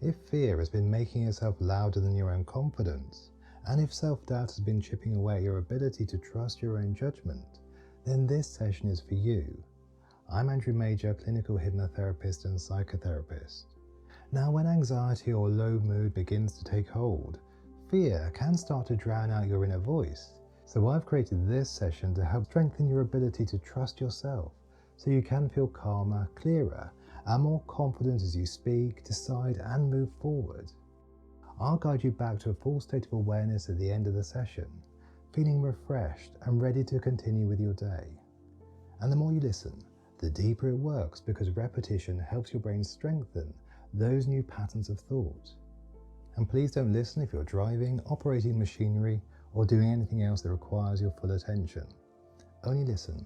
if fear has been making itself louder than your own confidence, and if self-doubt has been chipping away at your ability to trust your own judgment, then this session is for you. I'm Andrew Major, clinical hypnotherapist and psychotherapist. Now, when anxiety or low mood begins to take hold, fear can start to drown out your inner voice. So I've created this session to help strengthen your ability to trust yourself so you can feel calmer, clearer, and more confident as you speak, decide, and move forward. I'll guide you back to a full state of awareness at the end of the session, feeling refreshed and ready to continue with your day. And the more you listen, the deeper it works, because repetition helps your brain strengthen those new patterns of thought. And please don't listen if you're driving, operating machinery, or doing anything else that requires your full attention. Only listen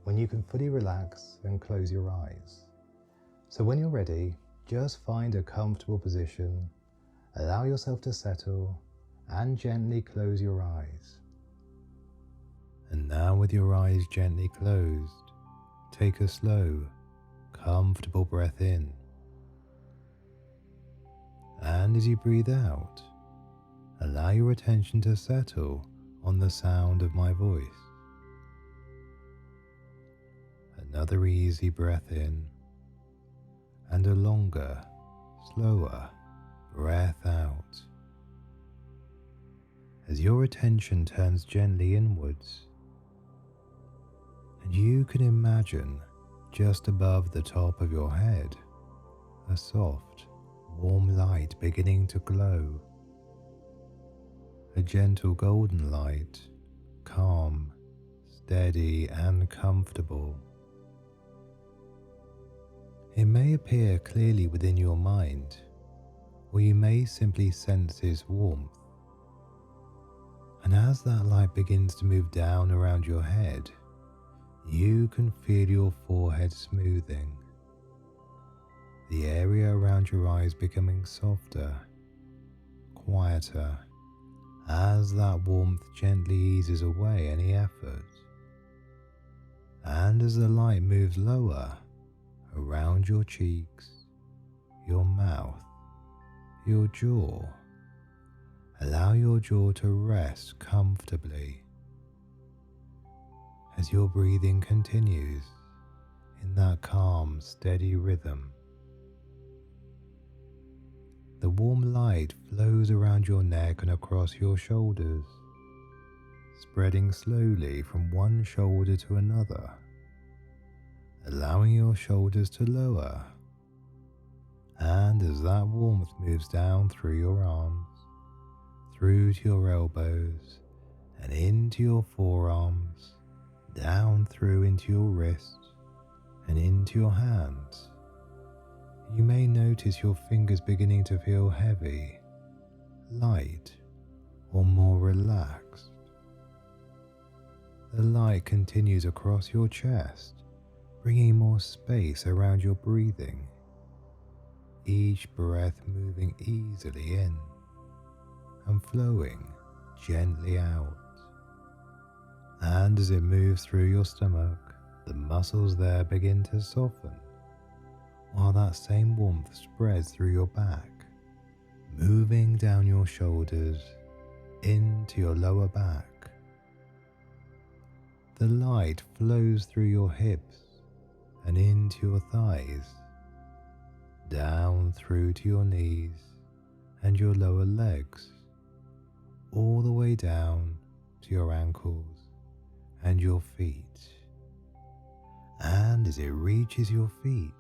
when you can fully relax and close your eyes. So when you're ready, just find a comfortable position, allow yourself to settle, and gently close your eyes. And now, with your eyes gently closed, take a slow, comfortable breath in. And as you breathe out, allow your attention to settle on the sound of my voice. Another easy breath in, and a longer, slower breath out. As your attention turns gently inwards, and you can imagine just above the top of your head a soft, warm light beginning to glow. A gentle golden light, calm, steady, and comfortable. It may appear clearly within your mind, or you may simply sense its warmth. And as that light begins to move down around your head, you can feel your forehead smoothing, the area around your eyes becoming softer, quieter, as that warmth gently eases away any effort. And as the light moves lower around your cheeks, your mouth, your jaw, allow your jaw to rest comfortably as your breathing continues in that calm, steady rhythm. The warm light flows around your neck and across your shoulders, spreading slowly from one shoulder to another, allowing your shoulders to lower. And as that warmth moves down through your arms, through to your elbows, and into your forearms, down through into your wrists, and into your hands, you may notice your fingers beginning to feel heavy, light, or more relaxed. The light continues across your chest, bringing more space around your breathing, each breath moving easily in and flowing gently out. And as it moves through your stomach, the muscles there begin to soften, while that same warmth spreads through your back, moving down your shoulders into your lower back. The light flows through your hips and into your thighs, down through to your knees and your lower legs, all the way down to your ankles and your feet. And as it reaches your feet,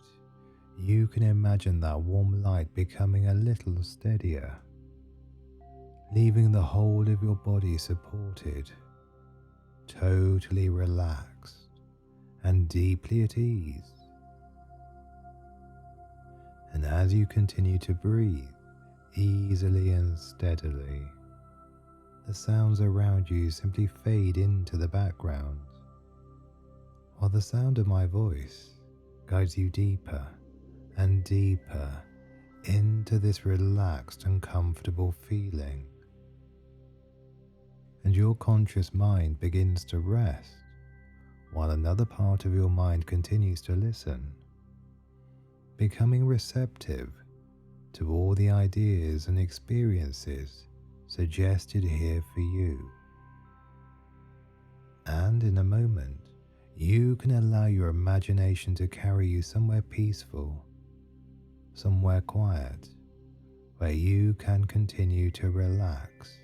you can imagine that warm light becoming a little steadier, leaving the whole of your body supported, totally relaxed and deeply at ease. And as you continue to breathe easily and steadily, the sounds around you simply fade into the background, while the sound of my voice guides you deeper and deeper into this relaxed and comfortable feeling. And your conscious mind begins to rest, while another part of your mind continues to listen, becoming receptive to all the ideas and experiences suggested here for you. And in a moment, you can allow your imagination to carry you somewhere peaceful, somewhere quiet, where you can continue to relax.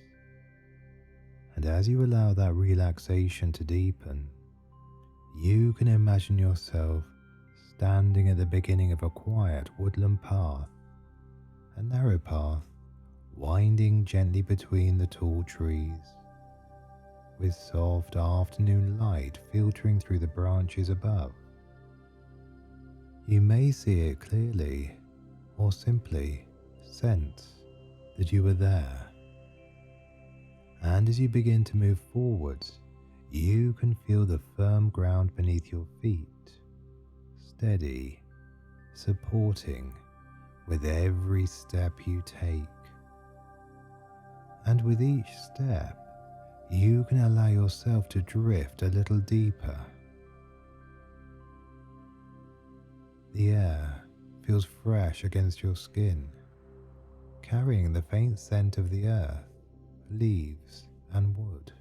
And as you allow that relaxation to deepen, you can imagine yourself standing at the beginning of a quiet woodland path, a narrow path winding gently between the tall trees, with soft afternoon light filtering through the branches above. You may see it clearly, or simply sense that you are there. And as you begin to move forwards, you can feel the firm ground beneath your feet, steady, supporting with every step you take. And with each step, you can allow yourself to drift a little deeper. The air feels fresh against your skin, carrying the faint scent of the earth, leaves, and wood.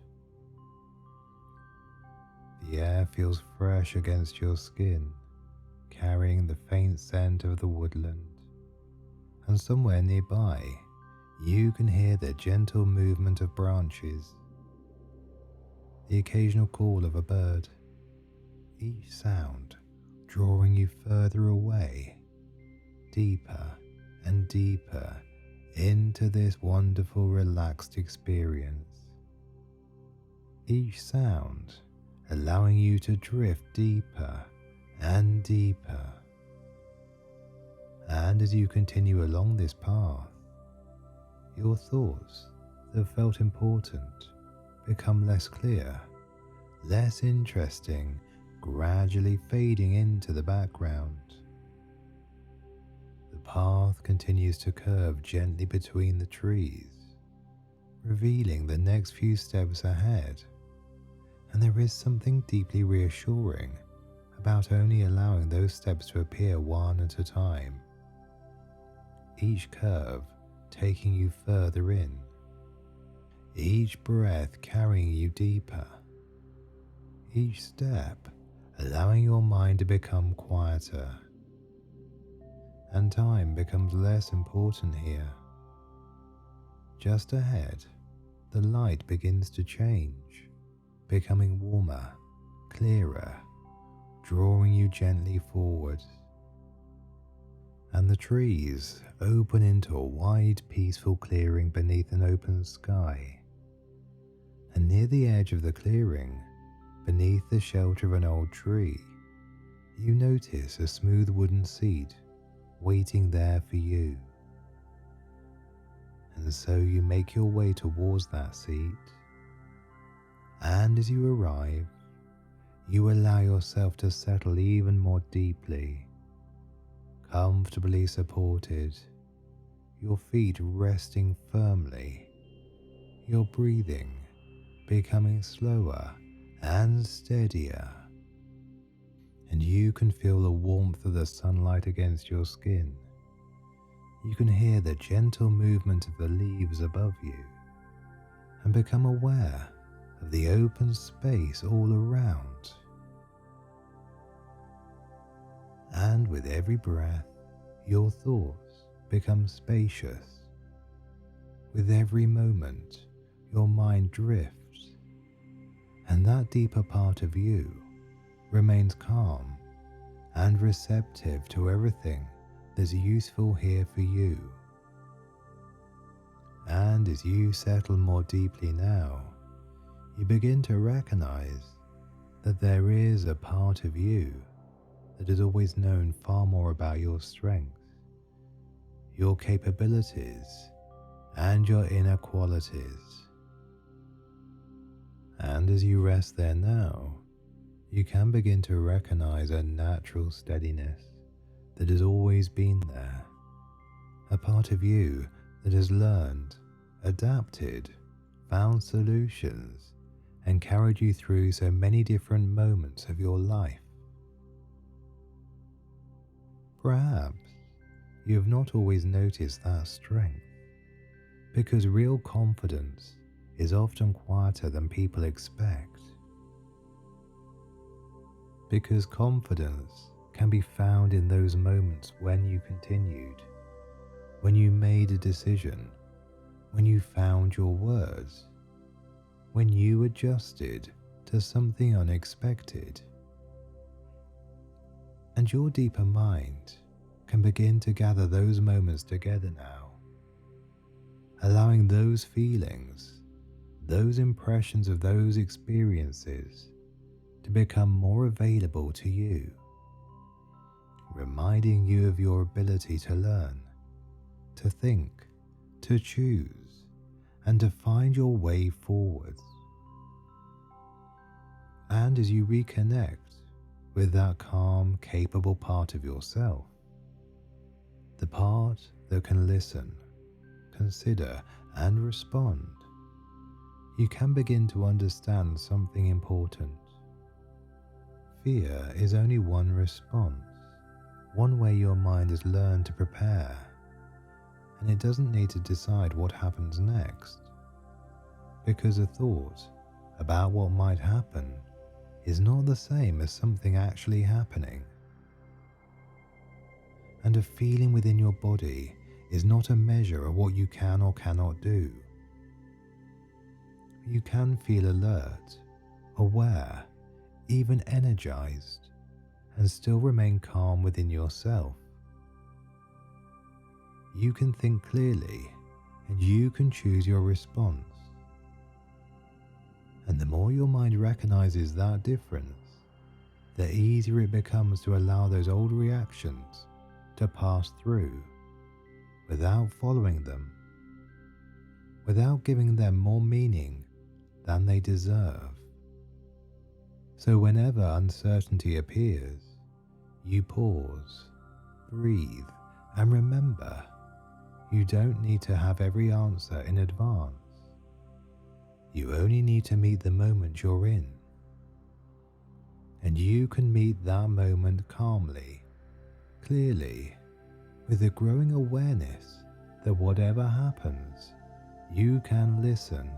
The air feels fresh against your skin, carrying the faint scent of the woodland, and somewhere nearby, you can hear the gentle movement of branches, the occasional call of a bird, each sound drawing you further away, deeper and deeper into this wonderful relaxed experience. Each sound allowing you to drift deeper and deeper. And as you continue along this path, your thoughts that felt important become less clear, less interesting, gradually fading into the background. The path continues to curve gently between the trees, revealing the next few steps ahead, and there is something deeply reassuring about only allowing those steps to appear one at a time, each curve taking you further in, each breath carrying you deeper, each step allowing your mind to become quieter, and time becomes less important here. Just ahead, the light begins to change, becoming warmer, clearer, drawing you gently forward. And the trees open into a wide, peaceful clearing beneath an open sky. And near the edge of the clearing, beneath the shelter of an old tree, you notice a smooth wooden seat waiting there for you. And so you make your way towards that seat, and as you arrive, you allow yourself to settle even more deeply, comfortably supported, your feet resting firmly, your breathing becoming slower and steadier, and you can feel the warmth of the sunlight against your skin. You can hear the gentle movement of the leaves above you, and become aware of the open space all around. And with every breath, your thoughts become spacious. With every moment, your mind drifts, and that deeper part of you remains calm and receptive to everything that's useful here for you. And as you settle more deeply now, you begin to recognize that there is a part of you that has always known far more about your strengths, your capabilities, and your inner qualities. And as you rest there now, you can begin to recognize a natural steadiness that has always been there, a part of you that has learned, adapted, found solutions, and carried you through so many different moments of your life. Perhaps you have not always noticed that strength, because real confidence is often quieter than people expect. Because confidence can be found in those moments when you continued, when you made a decision, when you found your words, when you adjusted to something unexpected. And your deeper mind can begin to gather those moments together now, allowing those feelings, those impressions of those experiences to become more available to you, reminding you of your ability to learn, to think, to choose, and to find your way forwards. And as you reconnect with that calm, capable part of yourself, the part that can listen, consider, and respond, you can begin to understand something important. Fear is only one response, one way your mind has learned to prepare, and it doesn't need to decide what happens next, because a thought about what might happen is not the same as something actually happening. And a feeling within your body is not a measure of what you can or cannot do. You can feel alert, aware, even energized, and still remain calm within yourself. You can think clearly, and you can choose your response. And the more your mind recognizes that difference, the easier it becomes to allow those old reactions to pass through without following them, without giving them more meaning than they deserve. So whenever uncertainty appears, you pause, breathe, and remember, you don't need to have every answer in advance. You only need to meet the moment you're in. And you can meet that moment calmly, clearly, with a growing awareness that whatever happens, you can listen,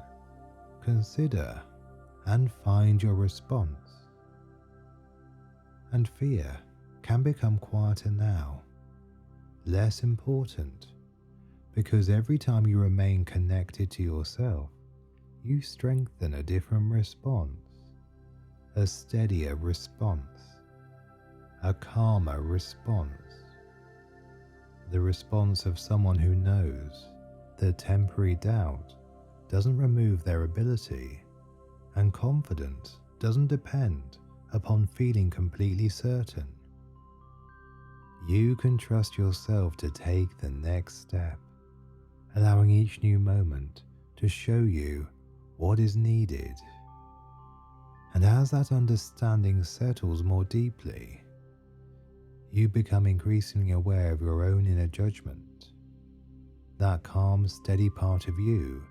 consider, and find your response. And fear can become quieter now, less important, because every time you remain connected to yourself, you strengthen a different response, a steadier response, a calmer response, the response of someone who knows that temporary doubt doesn't remove their ability, and confidence doesn't depend upon feeling completely certain. You can trust yourself to take the next step, allowing each new moment to show you what is needed. And as that understanding settles more deeply, you become increasingly aware of your own inner judgment, that calm, steady part of you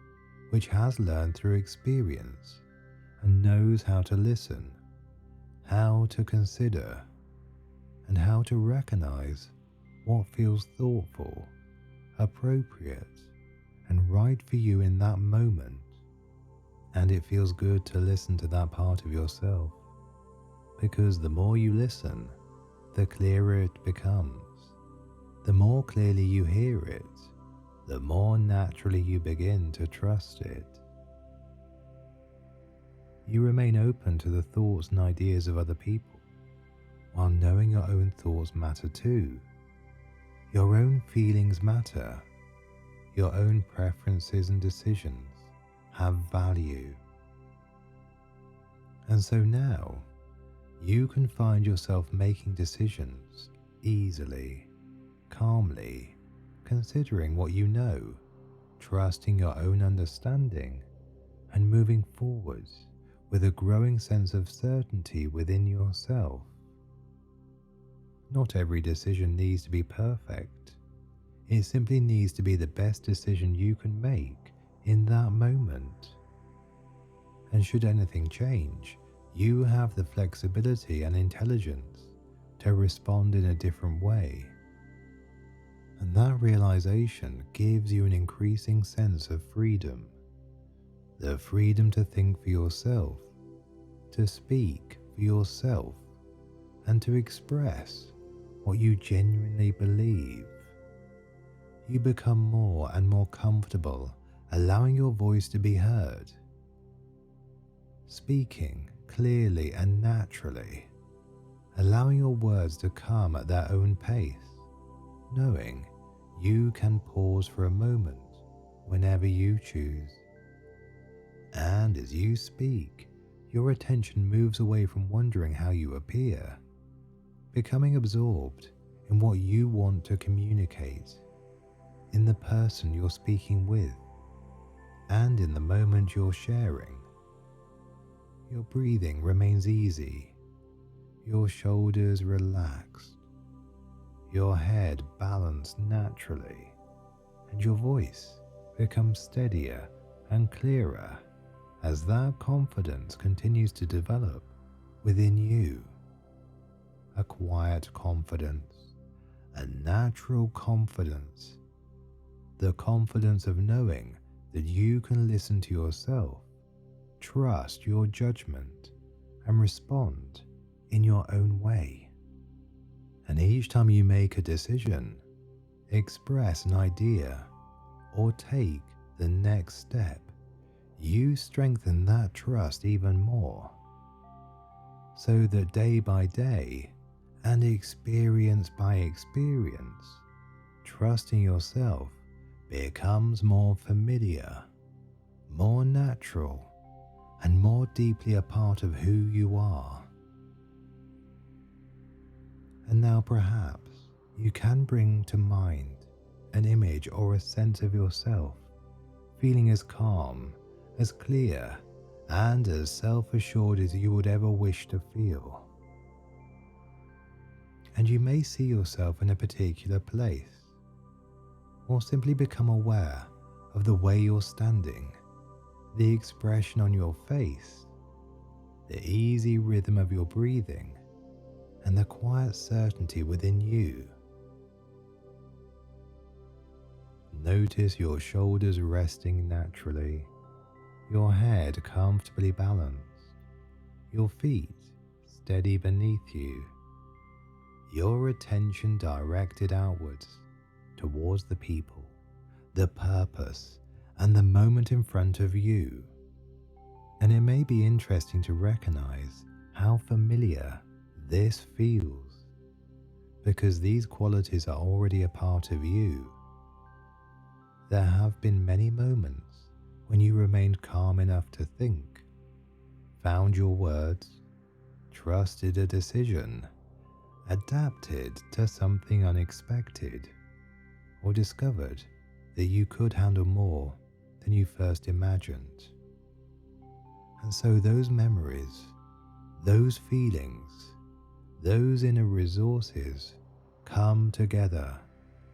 which has learned through experience and knows how to listen, how to consider, and how to recognize what feels thoughtful, appropriate, and right for you in that moment. And it feels good to listen to that part of yourself, because the more you listen, the clearer it becomes. The more clearly you hear it, the more naturally you begin to trust it. You remain open to the thoughts and ideas of other people, while knowing your own thoughts matter too. Your own feelings matter. Your own preferences and decisions have value. And so now, you can find yourself making decisions easily, calmly, considering what you know, trusting your own understanding, and moving forwards with a growing sense of certainty within yourself. Not every decision needs to be perfect. It simply needs to be the best decision you can make in that moment. And should anything change, you have the flexibility and intelligence to respond in a different way. And that realization gives you an increasing sense of freedom. The freedom to think for yourself, to speak for yourself, and to express what you genuinely believe. You become more and more comfortable allowing your voice to be heard, speaking clearly and naturally, allowing your words to come at their own pace, knowing you can pause for a moment whenever you choose. And as you speak, your attention moves away from wondering how you appear, becoming absorbed in what you want to communicate, in the person you're speaking with, and in the moment you're sharing. Your breathing remains easy, your shoulders relaxed, your head balanced naturally, and your voice becomes steadier and clearer as that confidence continues to develop within you. A quiet confidence, a natural confidence, the confidence of knowing that you can listen to yourself, trust your judgment, and respond in your own way. And each time you make a decision, express an idea, or take the next step, you strengthen that trust even more, so that day by day and experience by experience, trusting yourself becomes more familiar, more natural, and more deeply a part of who you are. And now perhaps you can bring to mind an image or a sense of yourself feeling as calm, as clear, and as self-assured as you would ever wish to feel. And you may see yourself in a particular place, or simply become aware of the way you're standing, the expression on your face, the easy rhythm of your breathing, and the quiet certainty within you. Notice your shoulders resting naturally, your head comfortably balanced, your feet steady beneath you, your attention directed outwards towards the people, the purpose, and the moment in front of you. And it may be interesting to recognize how familiar this feels, because these qualities are already a part of you. There have been many moments when you remained calm enough to think, found your words, trusted a decision, adapted to something unexpected, or discovered that you could handle more than you first imagined. And so those memories, those feelings, those inner resources come together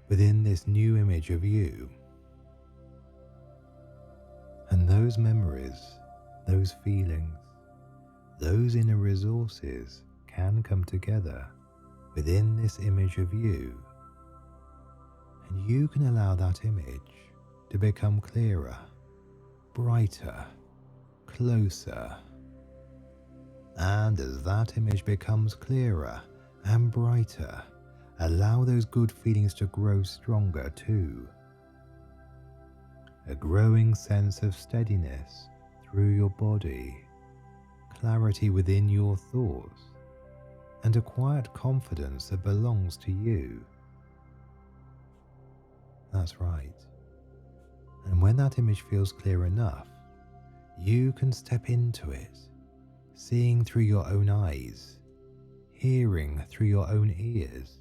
within this new image of you. And those memories, those feelings, those inner resources can come together within this image of you. And you can allow that image to become clearer, brighter, closer. And as that image becomes clearer and brighter, allow those good feelings to grow stronger too. A growing sense of steadiness through your body, clarity within your thoughts, and a quiet confidence that belongs to you. That's right. And when that image feels clear enough, you can step into it, seeing through your own eyes, hearing through your own ears,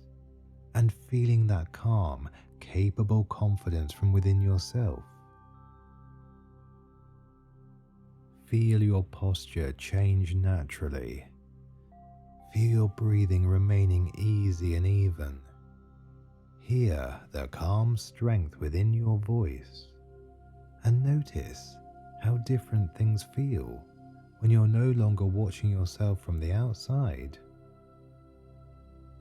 and feeling that calm, capable confidence from within yourself. Feel your posture change naturally. Feel your breathing remaining easy and even. Hear the calm strength within your voice, and notice how different things feel when you're no longer watching yourself from the outside,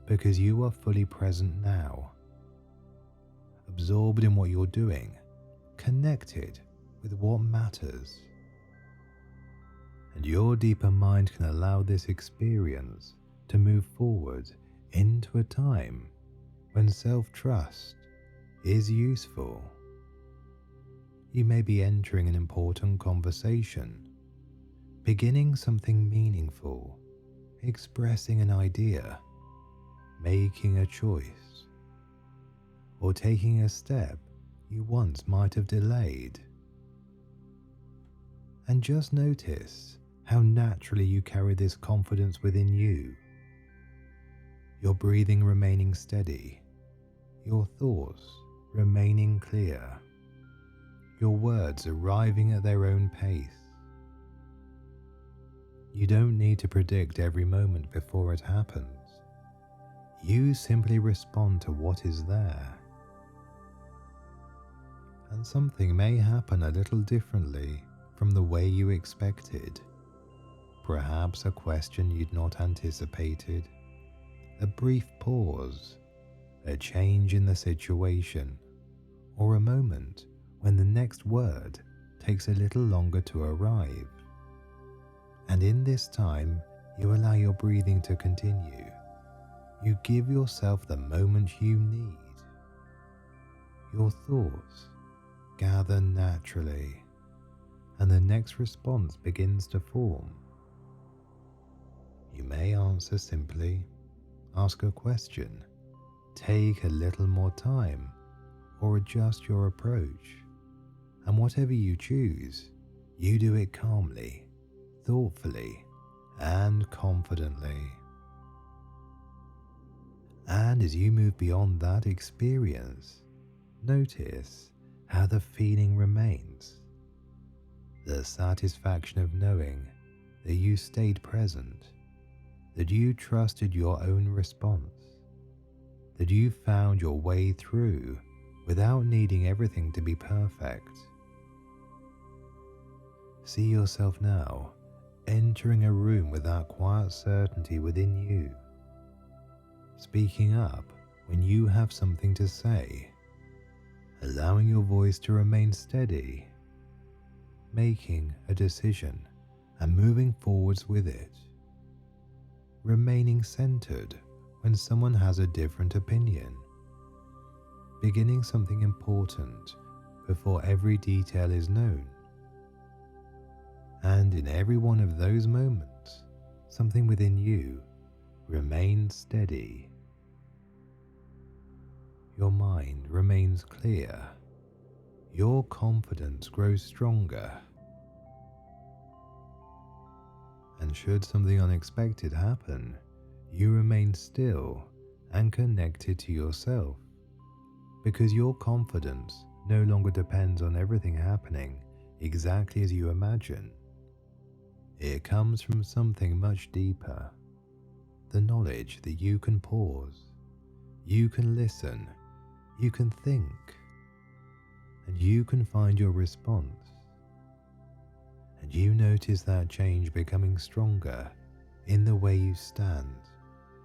because you are fully present now. absorbed in what you're doing, connected with what matters. And your deeper mind can allow this experience to move forward into a time when self-trust is useful. You may be entering an important conversation, beginning something meaningful, expressing an idea, making a choice, or taking a step you once might have delayed. And just notice how naturally you carry this confidence within you. Your breathing remaining steady, your thoughts remaining clear, your words arriving at their own pace. You don't need to predict every moment before it happens. You simply respond to what is there. And something may happen a little differently from the way you expected. Perhaps a question you'd not anticipated, a brief pause, a change in the situation, or a moment when the next word takes a little longer to arrive. And in this time, you allow your breathing to continue. You give yourself the moment you need. Your thoughts gather naturally, and the next response begins to form. You may answer simply, ask a question, take a little more time, or adjust your approach. And whatever you choose, you do it calmly, thoughtfully, and confidently. And as you move beyond that experience, notice how the feeling remains. The satisfaction of knowing that you stayed present, that you trusted your own response, that you found your way through without needing everything to be perfect. See yourself now entering a room with that quiet certainty within you, speaking up when you have something to say, allowing your voice to remain steady, making a decision and moving forwards with it, remaining centered when someone has a different opinion, beginning something important before every detail is known. And in every one of those moments, something within you remains steady. Your mind remains clear. Your confidence grows stronger. And should something unexpected happen, you remain still and connected to yourself, because your confidence no longer depends on everything happening exactly as you imagine. It comes from something much deeper, the knowledge that you can pause, you can listen, you can think, and you can find your response. And you notice that change becoming stronger in the way you stand,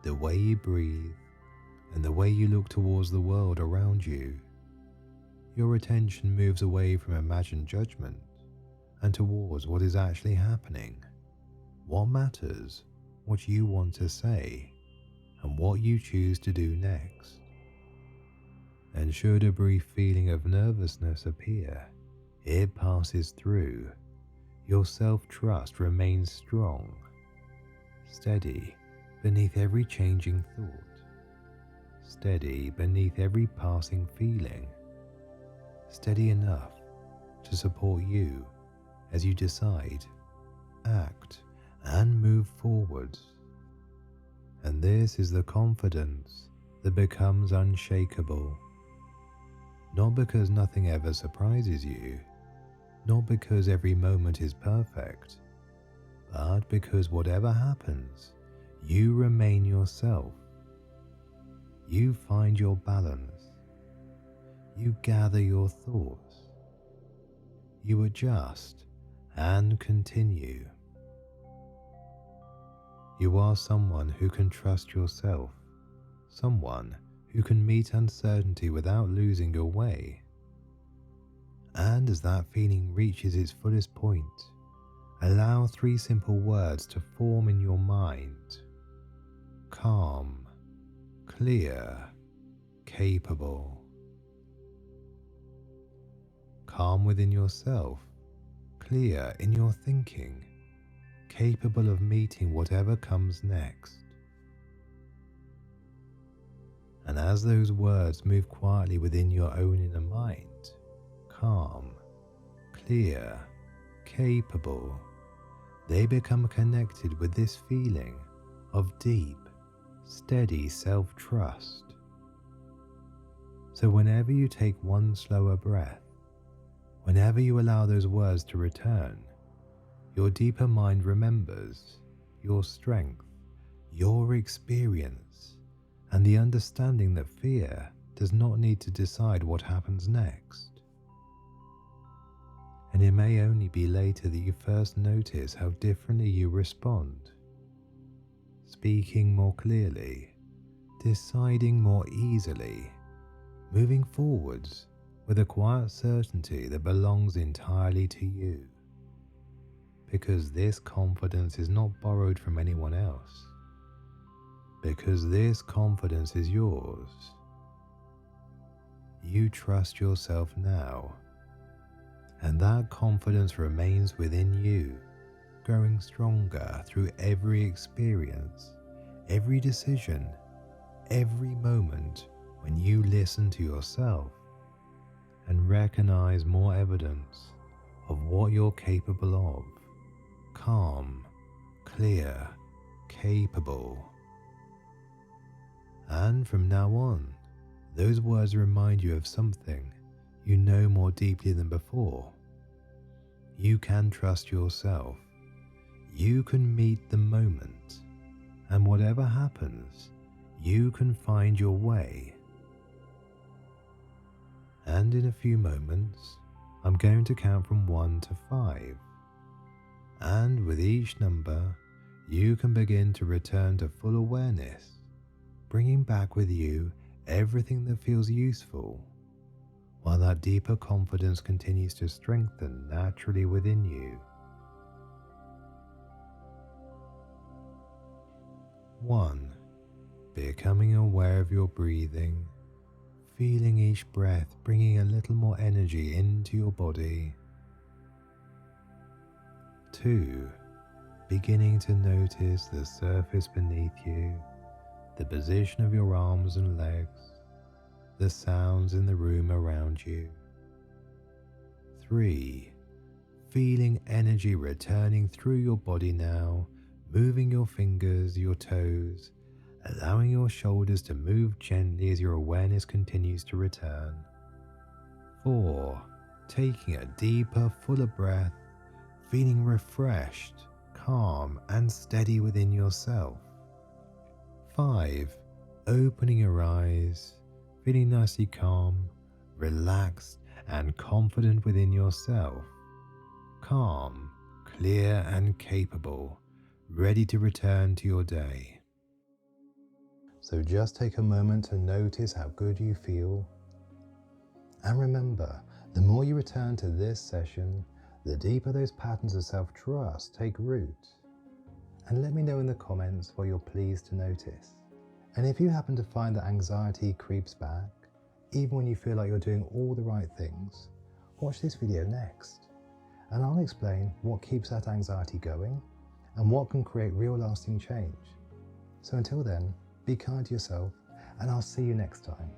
the way you breathe, and the way you look towards the world around you. Your attention moves away from imagined judgment and towards what is actually happening, what matters, what you want to say, and what you choose to do next. And should a brief feeling of nervousness appear, it passes through. Your self-trust remains strong, steady beneath every changing thought, steady beneath every passing feeling, steady enough to support you as you decide, act, and move forwards. And this is the confidence that becomes unshakable, not because nothing ever surprises you, not because every moment is perfect, but because whatever happens, you remain yourself. You find your balance. You gather your thoughts. You adjust and continue. You are someone who can trust yourself, someone who can meet uncertainty without losing your way. And as that feeling reaches its fullest point, allow 3 simple words to form in your mind: calm, clear, capable. Calm within yourself, clear in your thinking, capable of meeting whatever comes next. And as those words move quietly within your own inner mind, calm, clear, capable, they become connected with this feeling of deep, steady self-trust. So whenever you take one slower breath, whenever you allow those words to return, your deeper mind remembers your strength, your experience, and the understanding that fear does not need to decide what happens next. And it may only be later that you first notice how differently you respond, speaking more clearly, deciding more easily, moving forwards with a quiet certainty that belongs entirely to you. Because this confidence is not borrowed from anyone else. Because this confidence is yours. You trust yourself now, and that confidence remains within you, growing stronger through every experience, every decision, every moment when you listen to yourself and recognize more evidence of what you're capable of. Calm, clear, capable. And from now on, those words remind you of something you know more deeply than before. You can trust yourself. You can meet the moment. And whatever happens, you can find your way. And in a few moments, I'm going to count from 1 to 5. And with each number, you can begin to return to full awareness, bringing back with you everything that feels useful, while that deeper confidence continues to strengthen naturally within you. 1. Becoming aware of your breathing, feeling each breath bringing a little more energy into your body. 2. Beginning to notice the surface beneath you, the position of your arms and legs, the sounds in the room around you. 3. Feeling energy returning through your body now, moving your fingers, your toes, allowing your shoulders to move gently as your awareness continues to return. 4. Taking a deeper, fuller breath, feeling refreshed, calm, and steady within yourself. 5. Opening your eyes, feeling nicely calm, relaxed, and confident within yourself. Calm, clear, and capable, ready to return to your day. So just take a moment to notice how good you feel. And remember, the more you return to this session, the deeper those patterns of self-trust take root. And let me know in the comments what you're pleased to notice. And if you happen to find that anxiety creeps back, even when you feel like you're doing all the right things, watch this video next. And I'll explain what keeps that anxiety going and what can create real lasting change. So until then, be kind to yourself, and I'll see you next time.